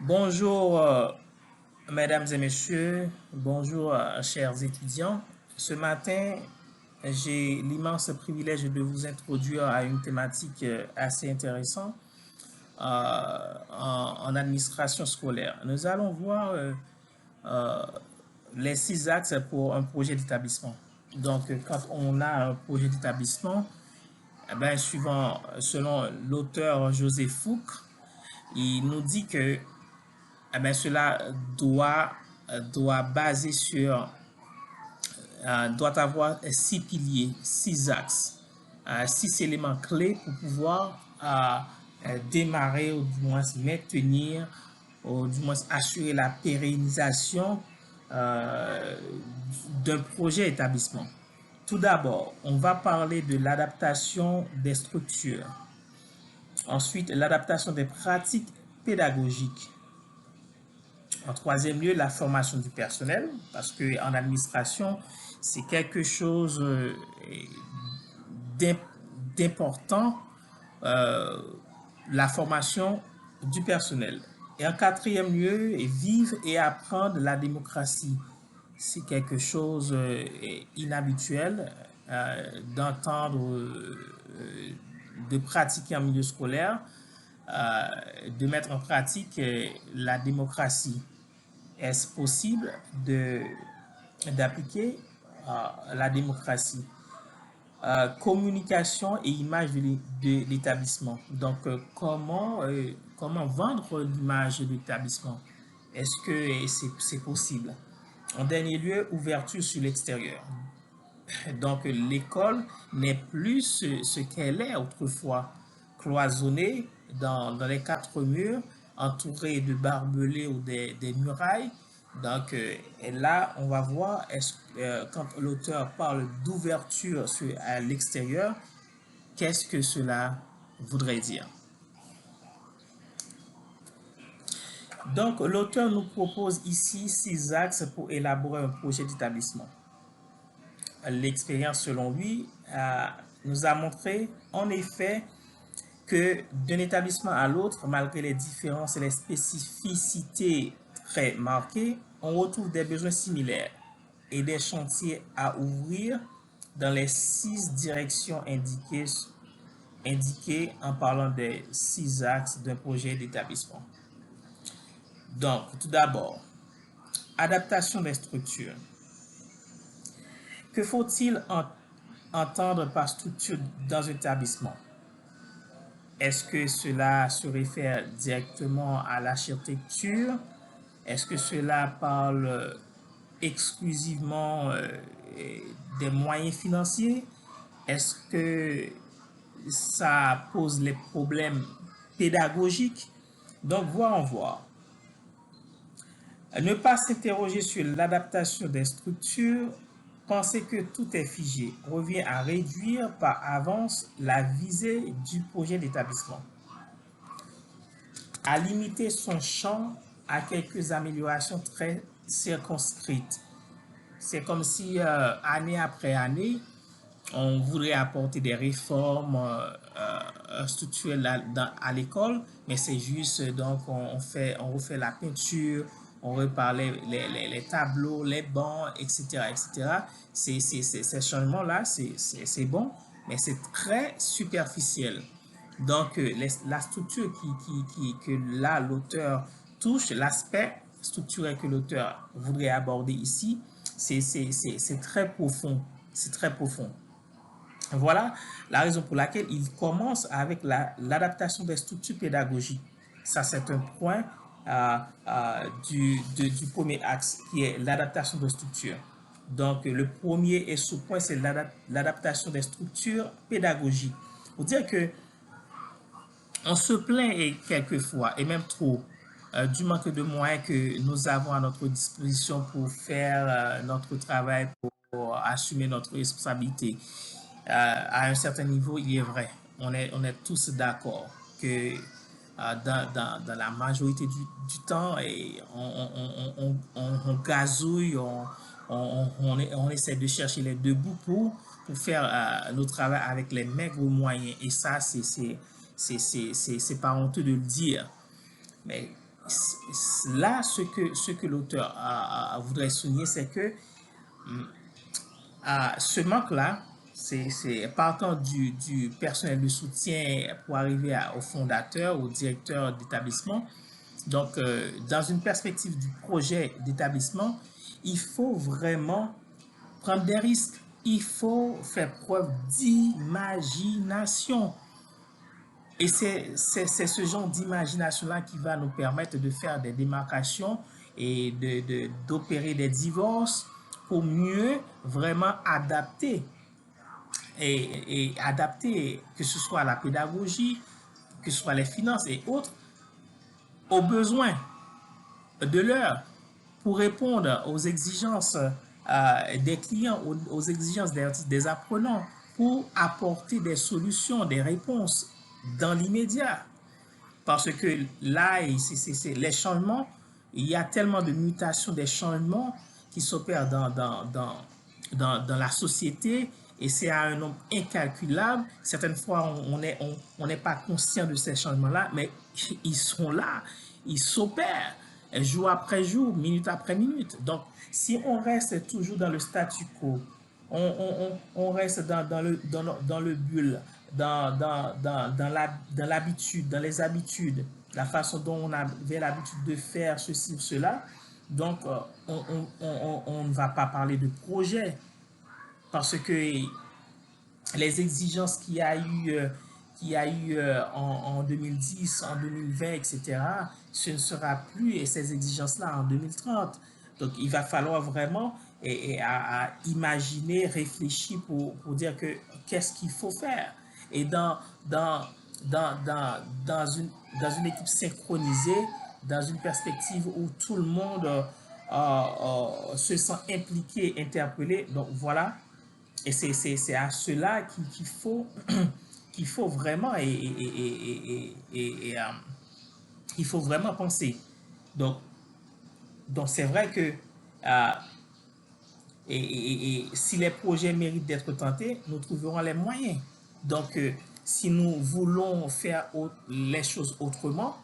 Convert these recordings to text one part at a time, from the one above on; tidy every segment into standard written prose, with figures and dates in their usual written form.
Bonjour, mesdames et messieurs, bonjour, chers étudiants. Ce matin, j'ai l'immense privilège de vous introduire à une thématique assez intéressante en administration scolaire. Nous allons voir euh, les 6 axes pour un projet d'établissement. Donc, quand on a un projet d'établissement, eh ben, selon l'auteur José Fouque, il nous dit que eh ben, cela doit baser doit avoir 6 piliers, 6 axes, 6 éléments clés pour pouvoir démarrer ou du moins maintenir ou du moins assurer la pérennisation euh, d'un projet établissement. Tout d'abord, on va parler de l'adaptation des structures. Ensuite, l'adaptation des pratiques pédagogiques. En troisième lieu, la formation du personnel, parce qu'en administration, c'est quelque chose d'important, euh, la formation du personnel. Et en quatrième lieu, vivre et apprendre la démocratie. C'est quelque chose inhabituel d'entendre, de pratiquer en milieu scolaire, de mettre en pratique la démocratie. Est-ce possible d'appliquer la démocratie? Communication et image de l'établissement. Donc, comment vendre l'image de l'établissement? Est-ce que c'est possible? En dernier lieu, ouverture sur l'extérieur. Donc, l'école n'est plus ce qu'elle est autrefois, cloisonnée dans les 4 murs, entourée de barbelés ou des murailles. Donc, et là, on va voir, quand l'auteur parle d'ouverture à l'extérieur, qu'est-ce que cela voudrait dire? Donc, l'auteur nous propose ici 6 axes pour élaborer un projet d'établissement. L'expérience, selon lui, nous a montré en effet que d'un établissement à l'autre, malgré les différences et les spécificités très marquées, on retrouve des besoins similaires et des chantiers à ouvrir dans les 6 directions indiquées en parlant des 6 axes d'un projet d'établissement. Donc, tout d'abord, adaptation des structures. Que faut-il entendre par structure dans un établissement? Est-ce que cela se réfère directement à l'architecture? Est-ce que cela parle exclusivement des moyens financiers? Est-ce que ça pose les problèmes pédagogiques? Donc, voir en voir. Ne pas s'interroger sur l'adaptation des structures, penser que tout est figé, revient à réduire par avance la visée du projet d'établissement, à limiter son champ à quelques améliorations très circonscrites. C'est comme si année après année, on voudrait apporter des réformes structurelles à l'école, mais c'est juste, donc on refait la peinture, on repart les tableaux, les bancs, etc. etc. Ces changements-là, c'est bon, mais c'est très superficiel. Donc, la structure que là, l'auteur touche, l'aspect structurel que l'auteur voudrait aborder ici, c'est très profond. C'est très profond. Voilà la raison pour laquelle il commence avec l'adaptation des structures pédagogiques. Ça, c'est un point du premier axe qui est l'adaptation des structures. Donc, le premier et sous-point, c'est l'adaptation des structures pédagogiques. Pour dire que on se plaint quelquefois, et même trop, du manque de moyens que nous avons à notre disposition pour faire notre travail, pour assumer notre responsabilité. À un certain niveau, il est vrai, on est tous d'accord que dans la majorité du temps, et on gazouille, on essaie de chercher les deux bouts pour faire notre travail avec les maigres moyens. Et ça, c'est pas honteux de le dire. Mais là, ce que l'auteur voudrait souligner, c'est que ce manque-là, c'est partant du personnel de soutien pour arriver au fondateur, au directeur d'établissement. Donc, dans une perspective du projet d'établissement, il faut vraiment prendre des risques. Il faut faire preuve d'imagination. Et c'est ce genre d'imagination-là qui va nous permettre de faire des démarcations et d'opérer des divorces pour mieux vraiment adapter et adapter, que ce soit la pédagogie, que ce soit les finances et autres, aux besoins de l'heure pour répondre aux exigences des clients, aux exigences des apprenants, pour apporter des solutions, des réponses dans l'immédiat. Parce que là, les changements, il y a tellement de mutations, des changements qui s'opèrent dans la société et c'est à un nombre incalculable. Certaines fois, on n'est pas conscient de ces changements-là, mais ils sont là, ils s'opèrent jour après jour, minute après minute. Donc, si on reste toujours dans le statu quo, on reste dans le bulle, dans l'habitude, dans les habitudes, la façon dont on avait l'habitude de faire ceci ou cela. Donc, on ne va pas parler de projet parce que les exigences qu'il y a eu en 2010, en 2020, etc., ce ne sera plus et ces exigences-là en 2030. Donc, il va falloir vraiment à imaginer, réfléchir pour dire que qu'est-ce qu'il faut faire. Et dans, dans une équipe synchronisée, dans une perspective où tout le monde se sent impliqué, interpellé. Donc, voilà, et c'est à cela qu'il faut, qu'il faut vraiment il faut vraiment penser. Donc, donc c'est vrai que si les projets méritent d'être tentés, nous trouverons les moyens. Donc, si nous voulons faire les choses autrement,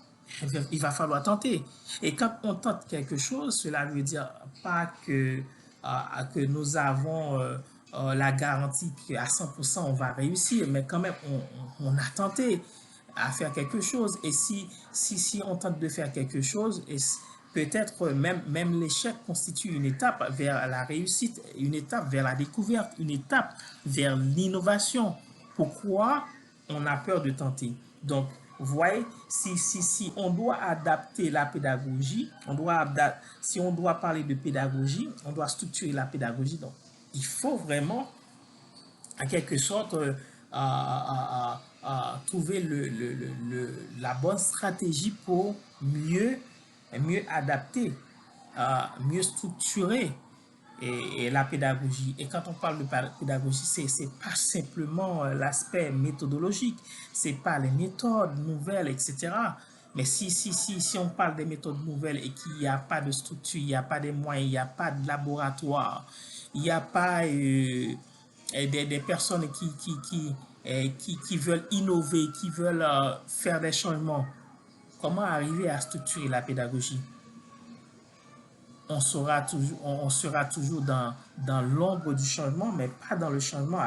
il va falloir tenter. Et quand on tente quelque chose, cela veut dire pas que nous avons la garantie qu'à 100% on va réussir, mais quand même on a tenté à faire quelque chose. Et si on tente de faire quelque chose, peut-être même l'échec constitue une étape vers la réussite, une étape vers la découverte, une étape vers l'innovation. Pourquoi on a peur de tenter? Donc, vous voyez, si on doit adapter la pédagogie, si on doit parler de pédagogie, on doit structurer la pédagogie. Donc, il faut vraiment, en quelque sorte, trouver la bonne stratégie pour mieux adapter, mieux structurer la pédagogie. Et quand on parle de pédagogie, c'est pas simplement l'aspect méthodologique, c'est pas les méthodes nouvelles, etc. Mais si on parle des méthodes nouvelles et qu'il n'y a pas de structure, il n'y a pas de moyens, il n'y a pas de laboratoire, il n'y a pas des personnes qui veulent innover, qui veulent faire des changements, comment arriver à structurer la pédagogie? On sera toujours dans l'ombre du changement, mais pas dans le changement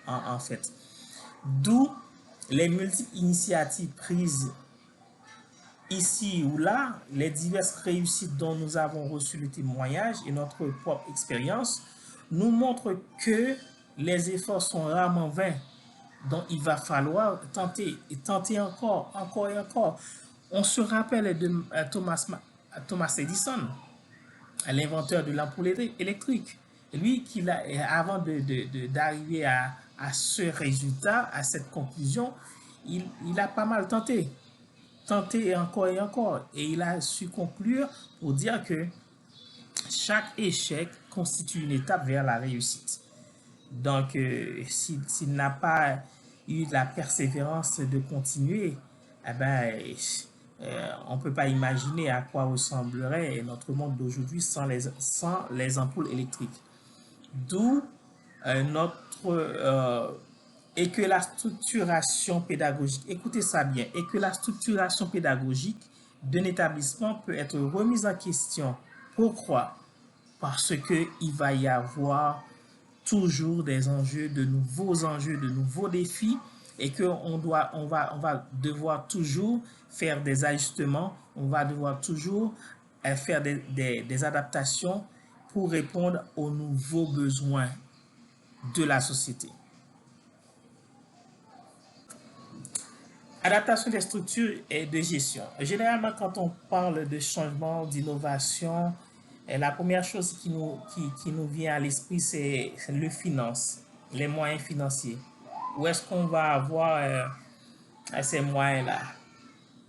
en fait. D'où les multiples initiatives prises ici ou là, les diverses réussites dont nous avons reçu le témoignage et notre propre expérience nous montrent que les efforts sont rarement vains. Donc, il va falloir tenter et tenter encore, encore et encore. On se rappelle de Thomas Edison, l'inventeur de l'ampoule électrique. Lui, avant d'arriver à ce résultat, à cette conclusion, il a pas mal tenté et encore. Et il a su conclure pour dire que chaque échec constitue une étape vers la réussite. Donc, s'il n'a pas eu la persévérance de continuer, eh ben, on ne peut pas imaginer à quoi ressemblerait notre monde d'aujourd'hui sans les ampoules électriques. D'où et que la structuration pédagogique, écoutez ça bien, et que la structuration pédagogique d'un établissement peut être remise en question. Pourquoi? Parce qu'il va y avoir toujours des enjeux, de nouveaux défis, et on va devoir toujours faire des ajustements, on va devoir toujours faire des adaptations pour répondre aux nouveaux besoins de la société. Adaptation des structures et de gestion. Généralement, quand on parle de changement, d'innovation, la première chose qui nous vient à l'esprit, c'est le finance, les moyens financiers. Où est-ce qu'on va avoir ces moyens-là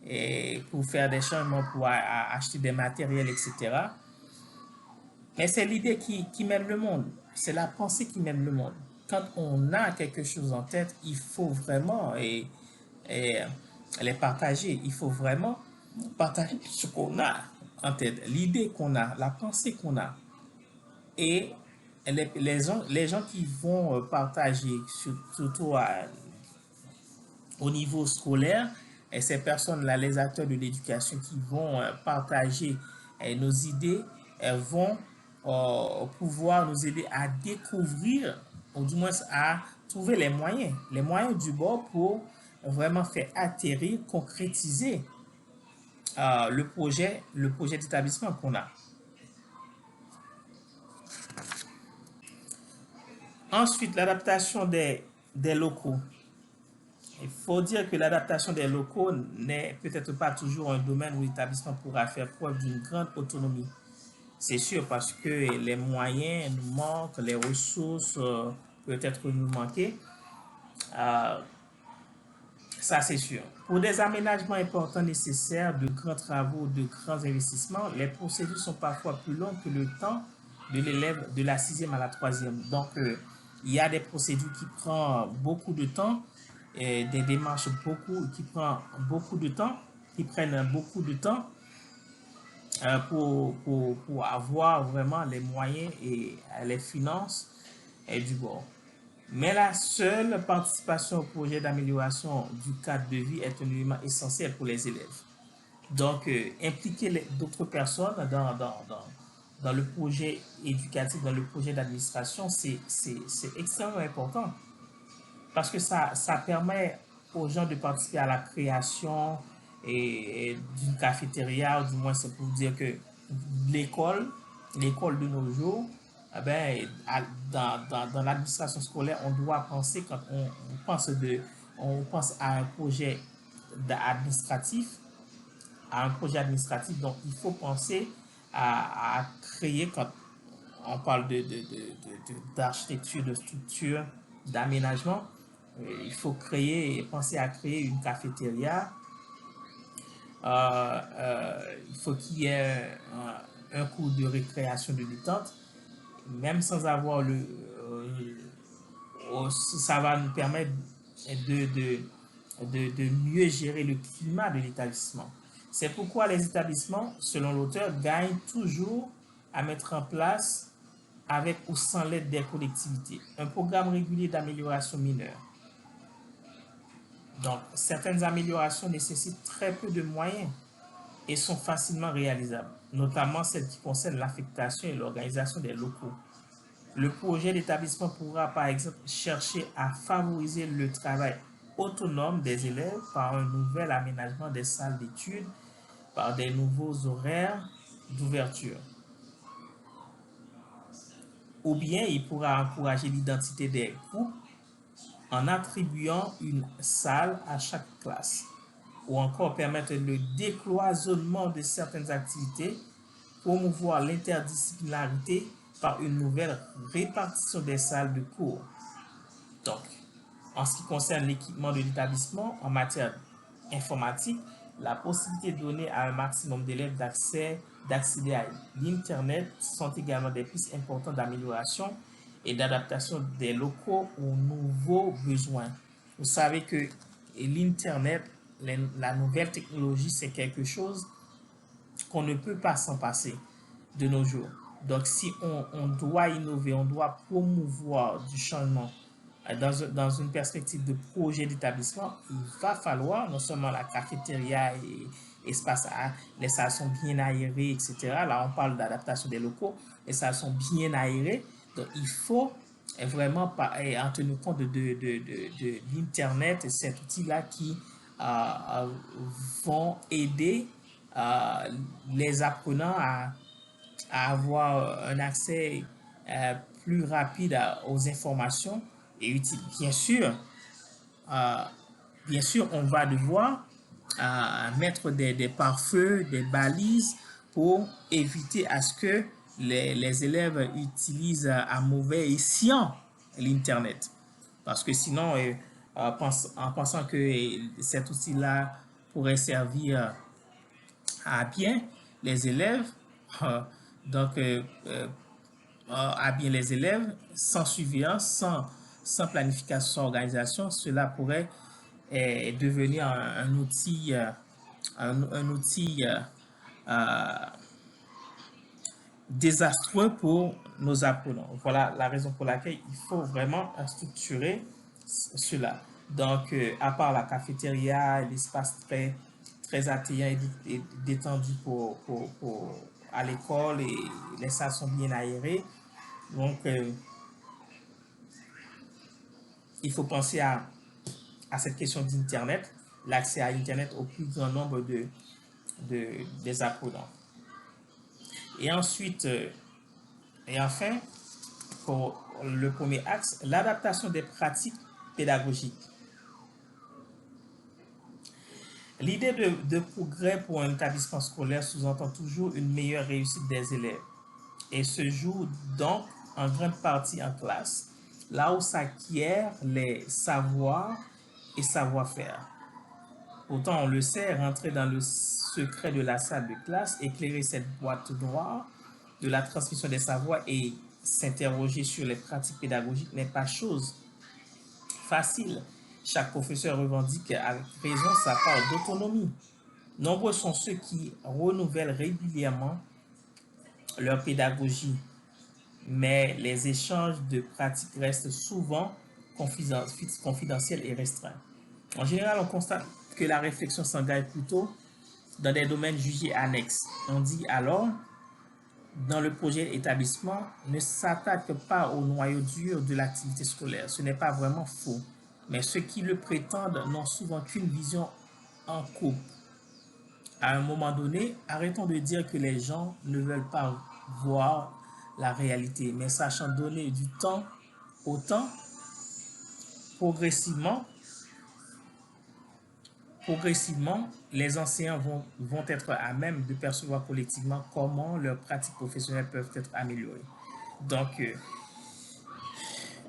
et pour faire des changements, pour acheter des matériels, etc. Mais c'est l'idée qui mène le monde, c'est la pensée qui mène le monde. Quand on a quelque chose en tête, il faut vraiment et les partager. Il faut vraiment partager ce qu'on a en tête, l'idée qu'on a, la pensée qu'on a. Et les gens qui vont partager, surtout au niveau scolaire, et ces personnes-là, les acteurs de l'éducation qui vont partager nos idées, vont pouvoir nous aider à découvrir, ou du moins à trouver les moyens du bord pour vraiment faire atterrir, concrétiser le projet d'établissement qu'on a. Ensuite, l'adaptation des locaux. Il faut dire que l'adaptation des locaux n'est peut-être pas toujours un domaine où l'établissement pourra faire preuve d'une grande autonomie. C'est sûr parce que les moyens nous manquent, les ressources peut-être nous manquer. Euh, Ça, c'est sûr. Pour des aménagements importants nécessaires, de grands travaux, de grands investissements, les procédures sont parfois plus longues que le temps de l'élève de la sixième à la troisième. Donc, il y a des procédures qui prennent beaucoup de temps, et des démarches qui prennent beaucoup de temps, qui prennent beaucoup de temps pour avoir vraiment les moyens et les finances du bord. Mais la seule participation au projet d'amélioration du cadre de vie est un élément essentiel pour les élèves. Donc, impliquer d'autres personnes dans le projet éducatif, dans le projet d'administration, c'est extrêmement important parce que ça permet aux gens de participer à la création d'une cafétéria, ou du moins c'est pour dire que l'école, l'école de nos jours, eh ben, dans l'administration scolaire, on doit penser, quand on pense à un projet administratif, donc il faut penser à créer, quand on parle d'architecture, de structure, d'aménagement, il faut penser à créer une cafétéria. Il faut qu'il y ait un cours de récréation de détente, même sans avoir ça va nous permettre de, de, de mieux gérer le climat de l'établissement. C'est pourquoi les établissements, selon l'auteur, gagnent toujours à mettre en place, avec ou sans l'aide des collectivités, un programme régulier d'amélioration mineure. Donc, certaines améliorations nécessitent très peu de moyens et sont facilement réalisables, notamment celles qui concernent l'affectation et l'organisation des locaux. Le projet d'établissement pourra par exemple chercher à favoriser le travail autonome des élèves par un nouvel aménagement des salles d'études, par des nouveaux horaires d'ouverture. Ou bien il pourra encourager l'identité des groupes en attribuant une salle à chaque classe, ou encore permettre le décloisonnement de certaines activités, promouvoir l'interdisciplinarité par une nouvelle répartition des salles de cours. Donc, en ce qui concerne l'équipement de l'établissement en matière informatique, la possibilité donnée à un maximum d'élèves d'accéder à l'Internet sont également des pistes importantes d'amélioration et d'adaptation des locaux aux nouveaux besoins. Vous savez que l'Internet, la nouvelle technologie, c'est quelque chose qu'on ne peut pas s'en passer de nos jours. Donc, si on doit innover, on doit promouvoir du changement dans une perspective de projet d'établissement, il va falloir non seulement la cafétéria les salles sont bien aérées, etc. Là, on parle d'adaptation des locaux. Les salles sont bien aérées. Donc, il faut vraiment en tenir compte de l'Internet et cet outil-là qui vont aider les apprenants à avoir un accès plus rapide aux informations et utile. Euh, bien sûr, on va devoir mettre des pare-feux, des balises pour éviter à ce que les élèves utilisent à mauvais escient l'Internet. Parce que sinon, en pensant que cet outil-là pourrait servir à bien les élèves, euh, donc à bien les élèves, sans surveillance, sans planification, sans organisation, cela pourrait devenir un outil, un outil désastreux pour nos apprenants. Voilà la raison pour laquelle il faut vraiment structurer cela. Donc, à part la cafétéria, l'espace très attrayant et détendu à l'école et les salles sont bien aérées. Donc, il faut penser à cette question d'Internet, l'accès à Internet au plus grand nombre des apprenants. Et ensuite, et enfin, pour le premier axe, l'adaptation des pratiques pédagogiques. L'idée de progrès pour un établissement scolaire sous-entend toujours une meilleure réussite des élèves et se joue donc en grande partie en classe, là où s'acquièrent les savoirs et savoir-faire. Pourtant, on le sait, rentrer dans le secret de la salle de classe, éclairer cette boîte noire de la transmission des savoirs et s'interroger sur les pratiques pédagogiques n'est pas chose facile. Chaque professeur revendique avec raison sa part d'autonomie. Nombreux sont ceux qui renouvellent régulièrement leur pédagogie, mais les échanges de pratiques restent souvent confidentiels et restreints. En général, on constate que la réflexion s'engage plutôt dans des domaines jugés annexes. On dit alors, dans le projet établissement, ne s'attaque pas au noyau dur de l'activité scolaire. Ce n'est pas vraiment faux, mais ceux qui le prétendent n'ont souvent qu'une vision en coupe. À un moment donné, arrêtons de dire que les gens ne veulent pas voir la réalité, mais sachant donner du temps au temps, progressivement, les enseignants vont être à même de percevoir collectivement comment leurs pratiques professionnelles peuvent être améliorées. Donc,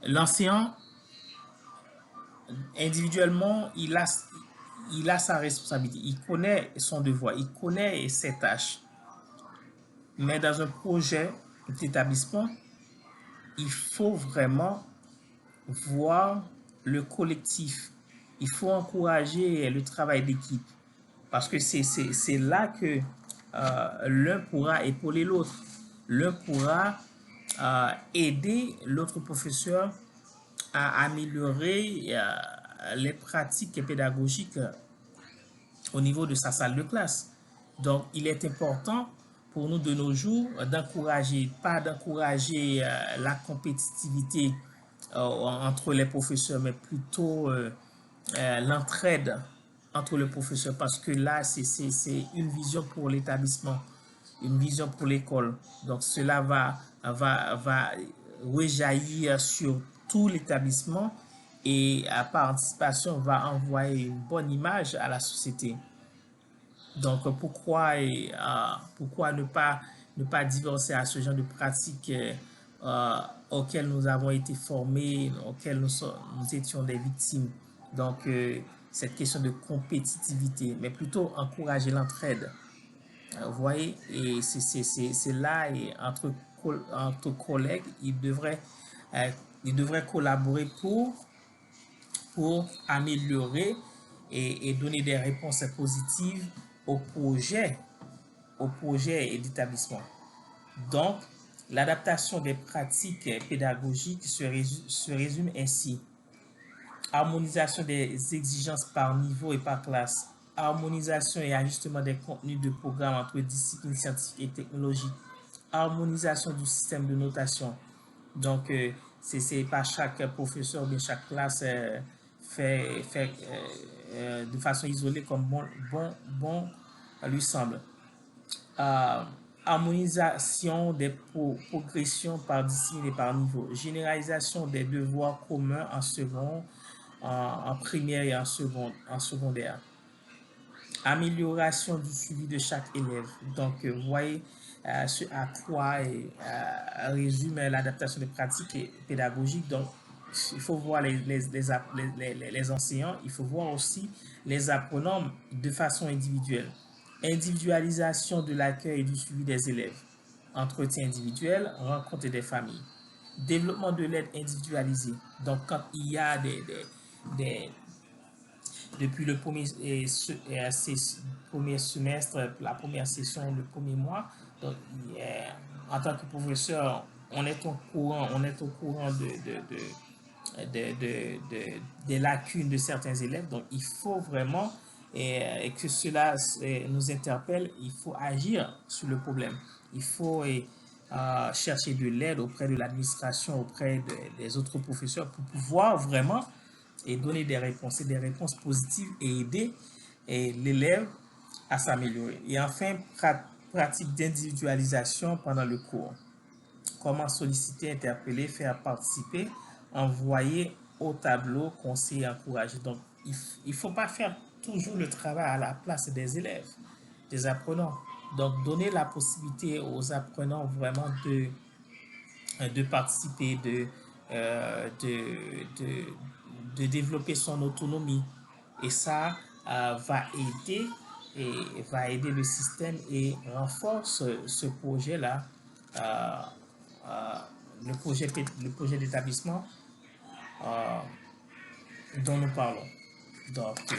l'enseignant, individuellement, il a sa responsabilité, il connaît son devoir, il connaît ses tâches. Mais dans un projet d'établissement, il faut vraiment voir le collectif. Il faut encourager le travail d'équipe parce que c'est là que l'un pourra épauler l'autre. L'un pourra aider l'autre professeur à améliorer les pratiques pédagogiques au niveau de sa salle de classe. Donc, il est important pour nous de nos jours pas d'encourager la compétitivité entre les professeurs, mais plutôt l'entraide entre les professeurs, parce que là, c'est une vision pour l'établissement, une vision pour l'école. Donc, cela va rejaillir sur tout l'établissement et par anticipation va envoyer une bonne image à la société. Donc, pourquoi ne pas divorcer à ce genre de pratiques auxquelles nous avons été formés, auxquelles nous étions des victimes. Donc, cette question de compétitivité, mais plutôt encourager l'entraide. Vous voyez, et c'est là, et entre collègues, ils devraient collaborer pour améliorer et donner des réponses positives au projet, d'établissement. Donc, l'adaptation des pratiques pédagogiques se résume ainsi. Harmonisation des exigences par niveau et par classe. harmonisation et ajustement des contenus de programme entre disciplines scientifiques et technologiques, harmonisation du système de notation. Donc, c'est pas chaque professeur ou bien chaque classe fait de façon isolée comme bon lui semble. Euh, harmonisation des progressions par discipline et par niveau, généralisation des devoirs communs en second, en primaire et en secondaire, amélioration du suivi de chaque élève. Donc, vous voyez ce à quoi résume l'adaptation des pratiques et pédagogiques. Donc, il faut voir les enseignants, il faut voir aussi les apprenants de façon individuelle. Individualisation de l'accueil et du suivi des élèves. Entretien individuel, rencontre des familles. Développement de l'aide individualisée. Donc, quand il y a des depuis le premier semestre, la première session, le premier mois. Donc, en tant que professeur, on est au courant des lacunes de certains élèves. Donc, il faut vraiment que cela nous interpelle. Il faut agir sur le problème. Il faut chercher de l'aide auprès de l'administration, auprès des autres professeurs pour pouvoir vraiment et donner des réponses positives et aider l'élève à s'améliorer. Et enfin, pratique d'individualisation pendant le cours. Comment solliciter, interpeller, faire participer, envoyer au tableau, conseiller, encourager. Donc, il ne faut pas faire toujours le travail à la place des élèves, des apprenants. Donc, donner la possibilité aux apprenants vraiment de participer, de développer son autonomie. Et ça va aider le système et renforce ce projet-là, euh, euh, le projet d'établissement euh, dont nous parlons. Donc,